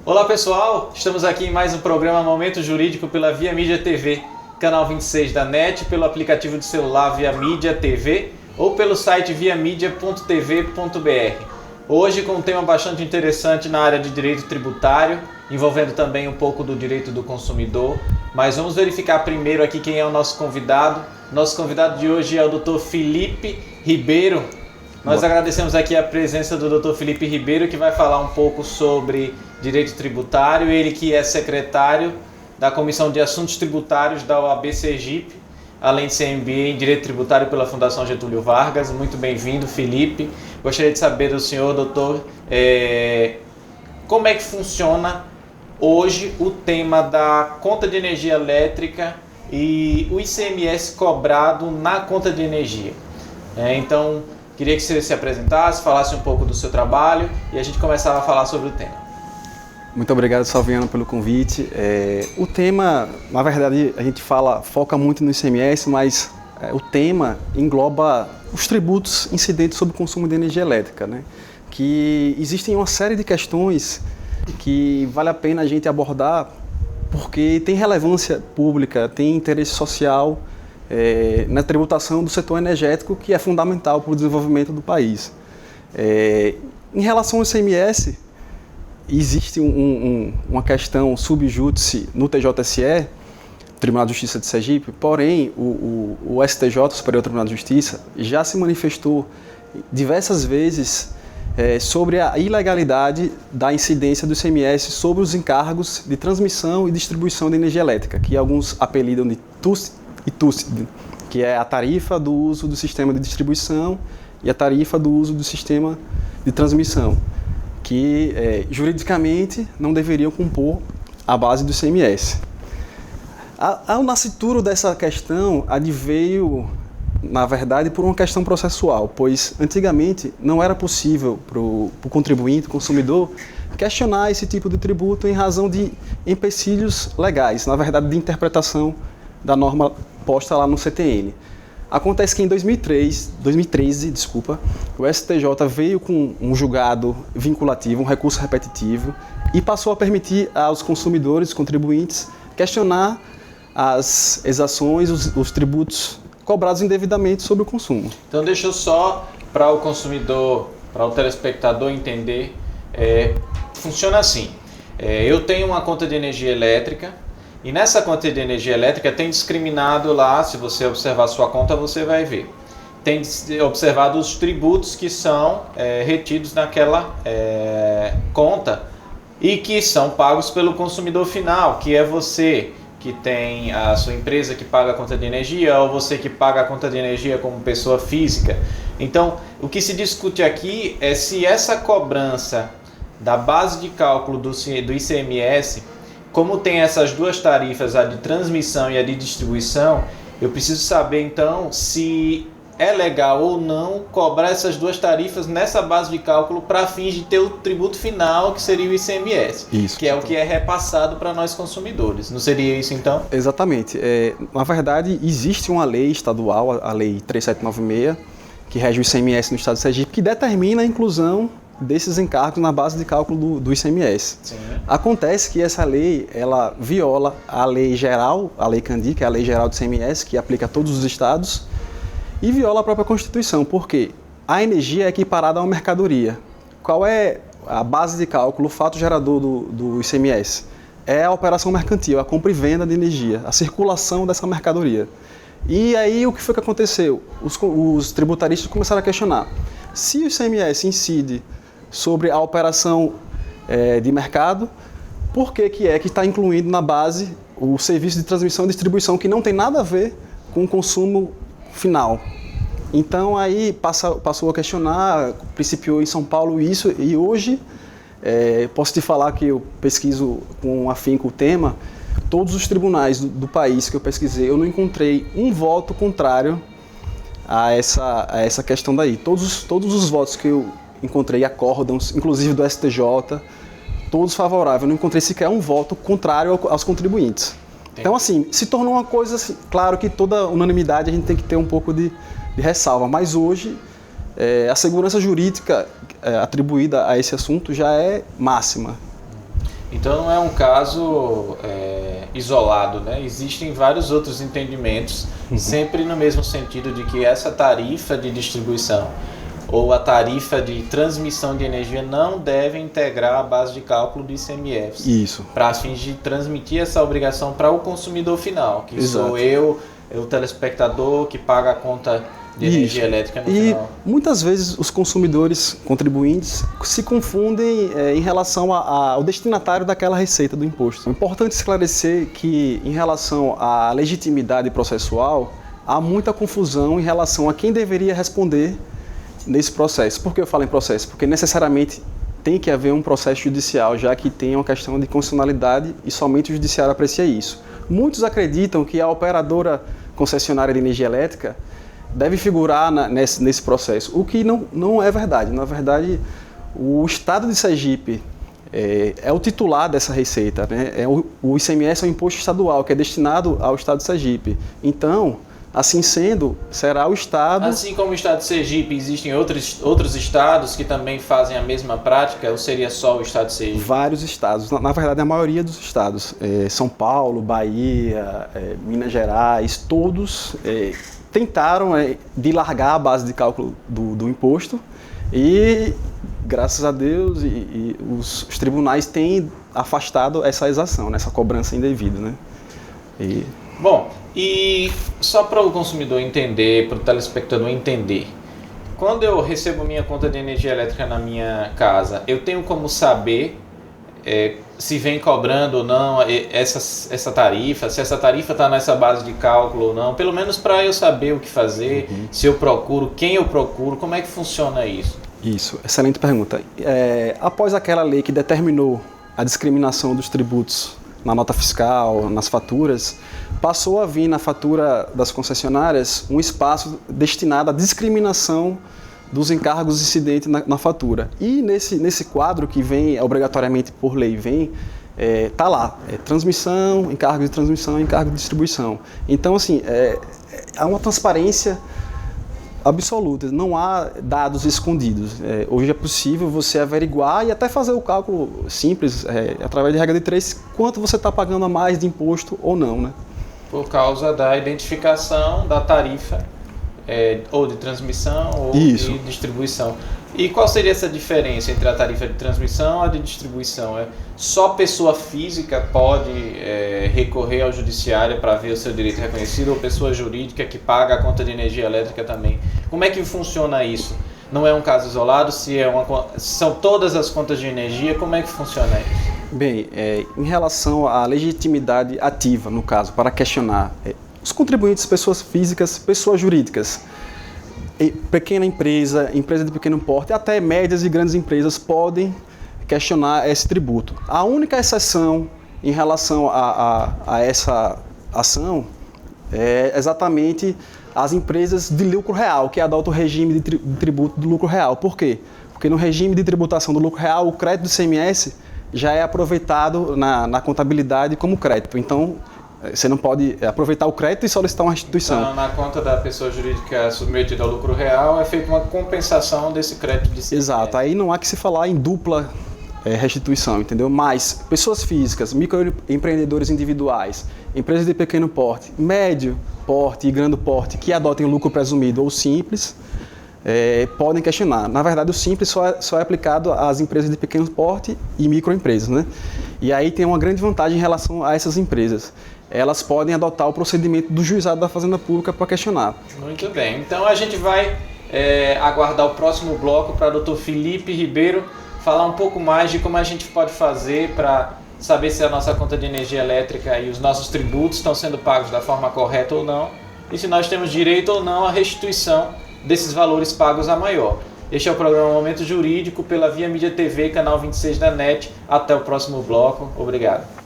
Olá pessoal, estamos aqui em mais um programa Momento Jurídico pela Via Mídia TV, canal 26 da NET, pelo aplicativo de celular Via Mídia TV ou pelo site viamídia.tv.br. Hoje com um tema bastante interessante na área de direito tributário, envolvendo também um pouco do direito do consumidor, mas vamos verificar primeiro aqui quem é o nosso convidado. Nosso convidado de hoje é o Dr. Felipe Ribeiro. Nós agradecemos aqui a presença do Dr. Felipe Ribeiro, que vai falar um pouco sobre direito tributário, ele que é secretário da Comissão de Assuntos Tributários da OAB Sergipe, além de ser MBA em Direito Tributário pela Fundação Getúlio Vargas. Muito bem-vindo, Felipe. Gostaria de saber do senhor, doutor, como é que funciona hoje o tema da conta de energia elétrica e o ICMS cobrado na conta de energia. Então, queria que você se apresentasse, falasse um pouco do seu trabalho e a gente começava a falar sobre o tema. Muito obrigado, Salviano, pelo convite. O tema, na verdade, a gente foca muito no ICMS, mas o tema engloba os tributos incidentes sobre o consumo de energia elétrica, né? Que existem uma série de questões que vale a pena a gente abordar porque tem relevância pública, tem interesse social na tributação do setor energético, que é fundamental para o desenvolvimento do país. Em relação ao ICMS, existe uma questão sub judice no TJSE, Tribunal de Justiça de Sergipe, porém o STJ, Superior Tribunal de Justiça, já se manifestou diversas vezes sobre a ilegalidade da incidência do ICMS sobre os encargos de transmissão e distribuição de energia elétrica, que alguns apelidam de TUST e TUST, que é a tarifa do uso do sistema de distribuição e a tarifa do uso do sistema de transmissão, que juridicamente não deveriam compor a base do ICMS. Ao nascituro dessa questão adveio, na verdade, por uma questão processual, pois antigamente não era possível para o contribuinte, consumidor, questionar esse tipo de tributo em razão de empecilhos legais, na verdade de interpretação da norma posta lá no CTN. Acontece que em 2013, o STJ veio com um julgado vinculativo, um recurso repetitivo, e passou a permitir aos consumidores, contribuintes, questionar as exações, os tributos cobrados indevidamente sobre o consumo. Então deixa eu só, para o consumidor, para o telespectador entender, funciona assim. Eu tenho uma conta de energia elétrica, e nessa conta de energia elétrica tem discriminado lá, se você observar a sua conta, você vai ver. Tem observado os tributos que são retidos naquela conta e que são pagos pelo consumidor final, que é você que tem a sua empresa que paga a conta de energia ou você que paga a conta de energia como pessoa física. Então, o que se discute aqui é se essa cobrança da base de cálculo do ICMS, como tem essas duas tarifas, a de transmissão e a de distribuição, eu preciso saber então se é legal ou não cobrar essas duas tarifas nessa base de cálculo para fins de ter o tributo final, que seria o ICMS, isso, que é o que é repassado para nós consumidores. Não seria isso então? Exatamente. Na verdade, existe uma lei estadual, a Lei 3796, que rege o ICMS no estado de Sergipe, que determina a inclusão desses encargos na base de cálculo do ICMS. Sim. Acontece que essa lei, ela viola a lei geral, a Lei Candir, que é a lei geral do ICMS, que aplica a todos os estados, e viola a própria Constituição, porque a energia é equiparada a uma mercadoria. Qual é a base de cálculo, o fato gerador do ICMS? É a operação mercantil, a compra e venda de energia, a circulação dessa mercadoria. E aí o que foi que aconteceu? Os tributaristas começaram a questionar. Se o ICMS incide sobre a operação de mercado, por que está incluído na base o serviço de transmissão e distribuição, que não tem nada a ver com o consumo final? Então aí passou a questionar, principiou em São Paulo isso, e hoje posso te falar que eu pesquiso com afinco o tema. Todos os tribunais do país que eu pesquisei, eu não encontrei um voto contrário a essa questão daí. Todos os votos que eu encontrei, acórdãos, inclusive do STJ, todos favoráveis. Eu não encontrei sequer um voto contrário aos contribuintes. Então, assim, se tornou uma coisa, assim, claro que toda unanimidade a gente tem que ter um pouco de ressalva, mas hoje a segurança jurídica atribuída a esse assunto já é máxima. Então não é um caso isolado, né? Existem vários outros entendimentos, sempre no mesmo sentido de que essa tarifa de distribuição ou a tarifa de transmissão de energia não deve integrar a base de cálculo do ICMS. Isso. Para fins de transmitir essa obrigação para o consumidor final, que Exato. sou eu, o telespectador que paga a conta de energia elétrica no final. E muitas vezes os consumidores contribuintes se confundem em relação ao destinatário daquela receita do imposto. É importante esclarecer que, em relação à legitimidade processual, há muita confusão em relação a quem deveria responder nesse processo. Por que eu falo em processo? Porque necessariamente tem que haver um processo judicial, já que tem uma questão de constitucionalidade e somente o judiciário aprecia isso. Muitos acreditam que a operadora concessionária de energia elétrica deve figurar nesse processo, o que não é verdade. Na verdade, o Estado de Sergipe é o titular dessa receita, né? O ICMS é um imposto estadual que é destinado ao Estado de Sergipe. Então, assim sendo, será o Estado... Assim como o Estado de Sergipe, existem outros estados que também fazem a mesma prática, ou seria só o Estado de Sergipe? Vários estados, na verdade a maioria dos estados, São Paulo, Bahia, Minas Gerais, todos tentaram dilargar a base de cálculo do imposto e, graças a Deus, os tribunais têm afastado essa exação, essa cobrança indevida, né? Bom, e só para o consumidor entender, para o telespectador entender, quando eu recebo minha conta de energia elétrica na minha casa, eu tenho como saber se vem cobrando ou não essa tarifa, se essa tarifa está nessa base de cálculo ou não, pelo menos para eu saber o que fazer, se eu procuro, quem eu procuro, como é que funciona isso? Isso, excelente pergunta. Após aquela lei que determinou a discriminação dos tributos na nota fiscal, nas faturas, passou a vir na fatura das concessionárias um espaço destinado à discriminação dos encargos incidentes na fatura. E nesse quadro que vem, obrigatoriamente por lei, tá lá, transmissão, encargo de transmissão, encargo de distribuição. Então, assim, há uma transparência absoluta, não há dados escondidos. Hoje é possível você averiguar e até fazer o cálculo simples, através de regra de 3, quanto você está pagando a mais de imposto ou não, né? Por causa da identificação da tarifa, ou de transmissão ou de distribuição. E qual seria essa diferença entre a tarifa de transmissão e a de distribuição? Só pessoa física pode recorrer ao judiciário para ver o seu direito reconhecido, ou pessoa jurídica que paga a conta de energia elétrica também? Como é que funciona isso? Não é um caso isolado? São todas as contas de energia? Como é que funciona isso? Bem, em relação à legitimidade ativa, no caso, para questionar os contribuintes, pessoas físicas, pessoas jurídicas, pequena empresa, empresa de pequeno porte, até médias e grandes empresas podem questionar esse tributo. A única exceção em relação a essa ação é exatamente as empresas de lucro real, que adotam o regime de tributo do lucro real. Por quê? Porque no regime de tributação do lucro real, o crédito do ICMS já é aproveitado na contabilidade como crédito. Então, você não pode aproveitar o crédito e solicitar uma restituição. Então, na conta da pessoa jurídica submetida ao lucro real, é feita uma compensação desse crédito de ICMS. Exato. Aí não há que se falar em dupla restituição, entendeu? Mas pessoas físicas, microempreendedores individuais, empresas de pequeno porte, médio porte e grande porte que adotem lucro presumido ou simples, podem questionar. Na verdade, o simples só é aplicado às empresas de pequeno porte e microempresas, né? E aí tem uma grande vantagem em relação a essas empresas. Elas podem adotar o procedimento do juizado da Fazenda Pública para questionar. Muito bem. Então a gente vai aguardar o próximo bloco para o Dr. Felipe Ribeiro falar um pouco mais de como a gente pode fazer para saber se a nossa conta de energia elétrica e os nossos tributos estão sendo pagos da forma correta ou não, e se nós temos direito ou não à restituição desses valores pagos a maior. Este é o programa Momento Jurídico pela Via Mídia TV, canal 26 da NET. Até o próximo bloco. Obrigado.